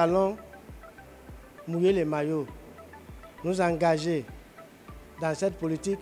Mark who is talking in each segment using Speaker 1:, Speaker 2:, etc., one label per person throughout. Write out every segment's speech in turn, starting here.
Speaker 1: allons mouiller les maillots, nous engager dans cette politique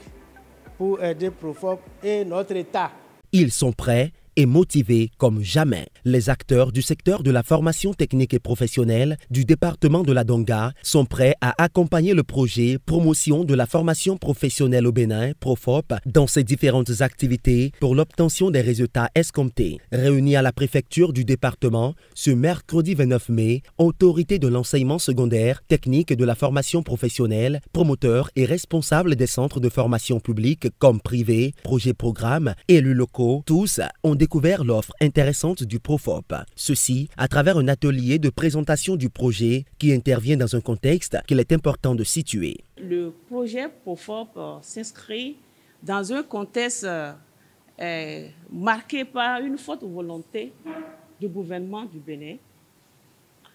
Speaker 1: pour aider Profop et notre État.
Speaker 2: Ils sont prêts et motivés comme jamais. Les acteurs du secteur de la formation technique et professionnelle du département de la Donga sont prêts à accompagner le projet Promotion de la formation professionnelle au Bénin, Profop, dans ses différentes activités pour l'obtention des résultats escomptés. Réunis à la préfecture du département ce mercredi 29 mai, autorités de l'enseignement secondaire, technique et de la formation professionnelle, promoteurs et responsables des centres de formation publics comme privés, projets programmes, élus locaux, tous ont découvert l'offre intéressante du Profop. Ceci à travers un atelier de présentation du projet qui intervient dans un contexte qu'il est important de situer.
Speaker 3: Le projet Profop s'inscrit dans un contexte marqué par une forte volonté du gouvernement du Bénin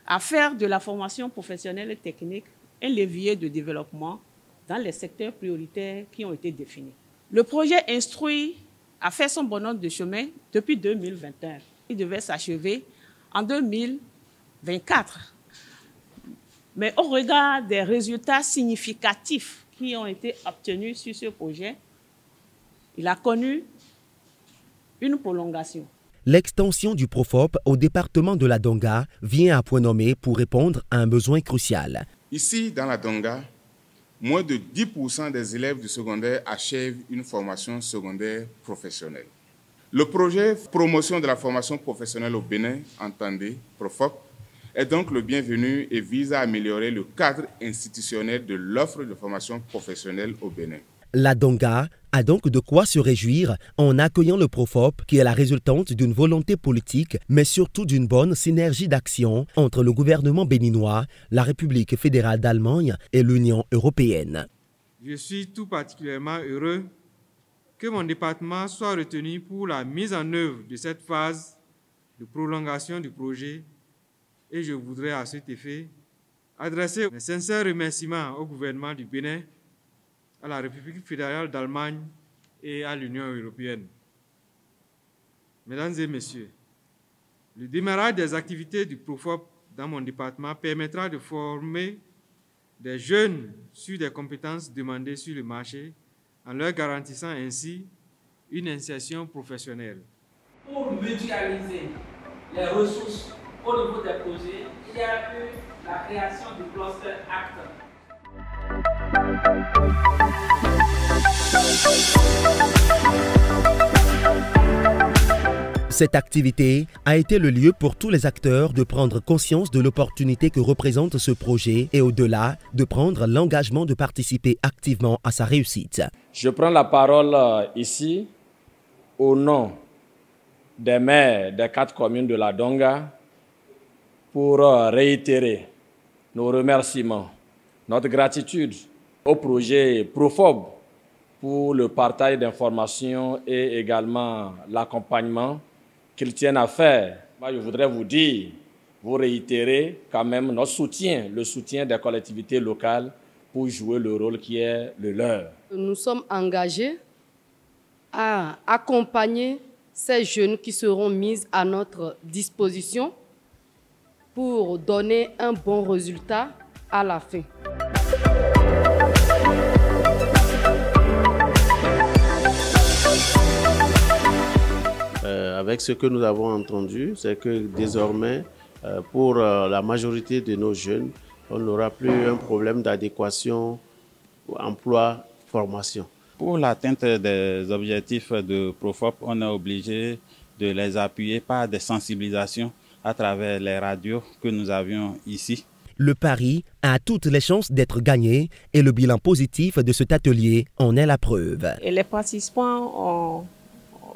Speaker 3: à faire de la formation professionnelle et technique un levier de développement dans les secteurs prioritaires qui ont été définis. Le projet instruit a fait son bonhomme de chemin depuis 2021. Il devait s'achever en 2024. Mais au regard des résultats significatifs qui ont été obtenus sur ce projet, il a connu une prolongation.
Speaker 2: L'extension du Profop au département de la Donga vient à point nommé pour répondre à un besoin crucial.
Speaker 4: Ici, dans la Donga, moins de 10% des élèves du secondaire achèvent une formation secondaire professionnelle. Le projet Promotion de la formation professionnelle au Bénin, entendez, Profop, est donc le bienvenu et vise à améliorer le cadre institutionnel de l'offre de formation professionnelle au Bénin.
Speaker 2: La Donga a donc de quoi se réjouir en accueillant le Profop qui est la résultante d'une volonté politique, mais surtout d'une bonne synergie d'action entre le gouvernement béninois, la République fédérale d'Allemagne et l'Union européenne.
Speaker 5: Je suis tout particulièrement heureux que mon département soit retenu pour la mise en œuvre de cette phase de prolongation du projet et je voudrais à cet effet adresser mes sincères remerciements au gouvernement du Bénin, à la République fédérale d'Allemagne et à l'Union européenne. Mesdames et messieurs, le démarrage des activités du Profop dans mon département permettra de former des jeunes sur des compétences demandées sur le marché en leur garantissant ainsi une insertion professionnelle.
Speaker 6: Pour mutualiser les ressources au niveau des projets, il y a eu la création du cluster ACT.
Speaker 2: Cette activité a été le lieu pour tous les acteurs de prendre conscience de l'opportunité que représente ce projet et au-delà, de prendre l'engagement de participer activement à sa réussite.
Speaker 7: Je prends la parole ici au nom des maires des 4 communes de la Donga pour réitérer nos remerciements, notre gratitude au projet Profop pour le partage d'informations et également l'accompagnement qu'ils tiennent à faire. Moi, je voudrais vous dire, vous réitérer quand même notre soutien, le soutien des collectivités locales pour jouer le rôle qui est le leur.
Speaker 8: Nous sommes engagés à accompagner ces jeunes qui seront mis à notre disposition pour donner un bon résultat à la fin.
Speaker 9: Avec ce que nous avons entendu, c'est que désormais, pour la majorité de nos jeunes, on n'aura plus un problème d'adéquation emploi-formation.
Speaker 10: Pour l'atteinte des objectifs de Profop, on est obligé de les appuyer par des sensibilisations à travers les radios que nous avions ici.
Speaker 2: Le pari a toutes les chances d'être gagné et le bilan positif de cet atelier en est la preuve.
Speaker 3: Et les participants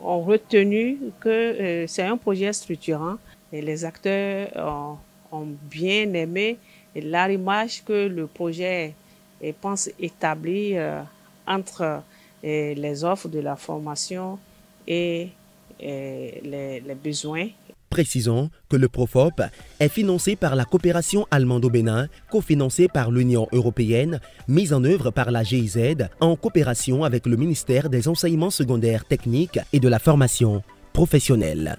Speaker 3: ont retenu que c'est un projet structurant et les acteurs ont bien aimé l'arrimage que le projet pense établir entre les offres de la formation et les besoins.
Speaker 2: Précisons que le Profop est financé par la coopération allemande au Bénin, cofinancé par l'Union européenne, mise en œuvre par la GIZ en coopération avec le ministère des enseignements secondaires techniques et de la formation professionnelle.